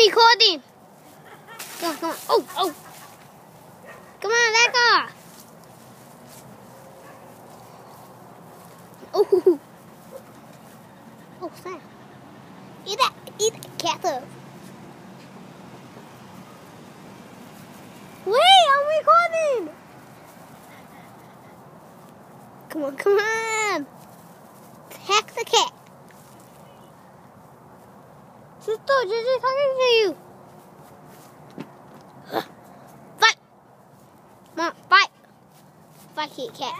recording. Come on, come on. Oh, oh. Come on, let go. Oh. Oh, snap. Eat that. Eat that cat though. Wait, I'm recording. Come on, come on. Attack the cat. Sister, JJ talking to you. Fight. Come on, fight. Fight, Kit Kat.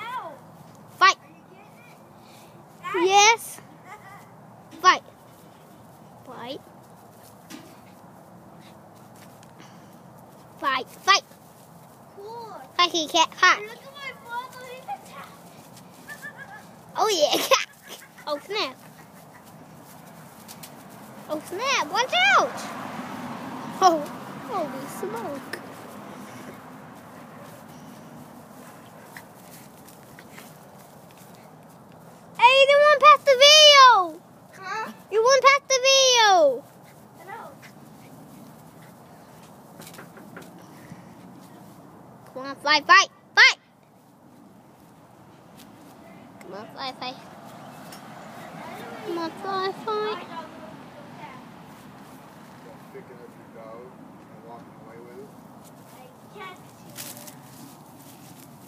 Fight. Yes. Fight. Fight. Fight. Fight. Cool. Fight, Kit Kat. Fight. Look at my father. He's attacked. Oh yeah. Oh snap. Oh snap. Watch out. Oh. Holy smoke. Hey, you won't pass the video. Huh? You won't pass the video. I know. Come on, fight, fight, fight. Come on, fight, fight. Come on, fight, fight. Picking up your dog and walking away with it? I can't.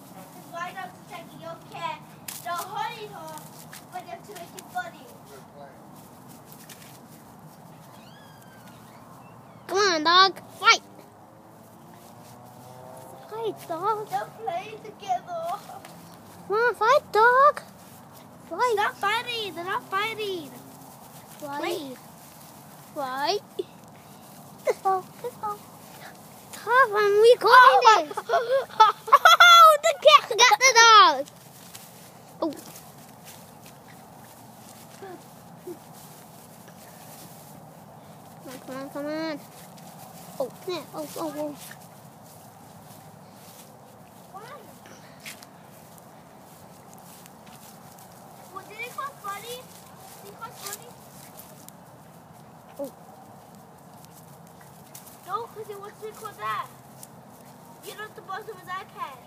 Because why not taking your cat? Don't hurt her, but you have to make it funny. Good plan. Come on, dog, fight. Fight, dog. They're playing together. Come on, fight, dog. They're Fight, not fighting. They're not fighting. fight, fight. Stop, I'm recording this. Oh, the cat got the dog. Oh. Come on, come on. Oh, snap. Oh, oh, oh. Why? Well, did it call funny? Did it call funny? Oh. No, because it wants to call that. You're not supposed to with that cat.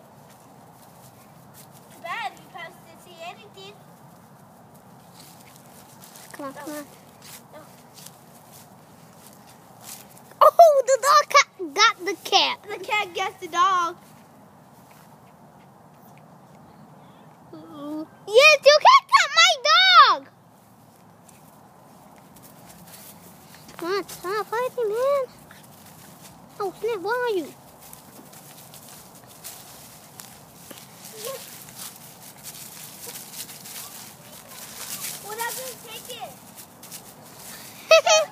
Too bad, you guys didn't see anything. Come on, come on. No. Oh, the dog got the cat. The cat gets the dog. Yes, your cat got my dog. Come on, stop fighting, man. Oh, snap, where are you? Well, I'm going to take it.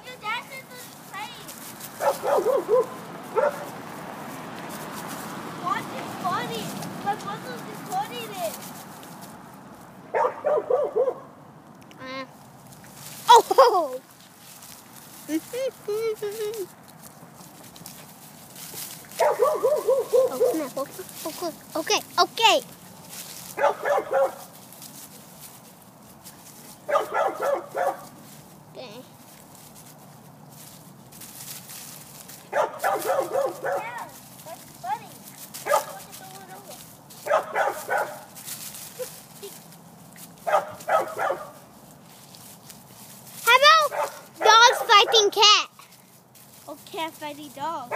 Your dad said to play. Watch it funny. My brother's recording it. Oh! Oh, snap, okay, okay. Okay. Yeah, that's funny. Watch it over. How about dogs fighting cat? Oh, cat fighting dog.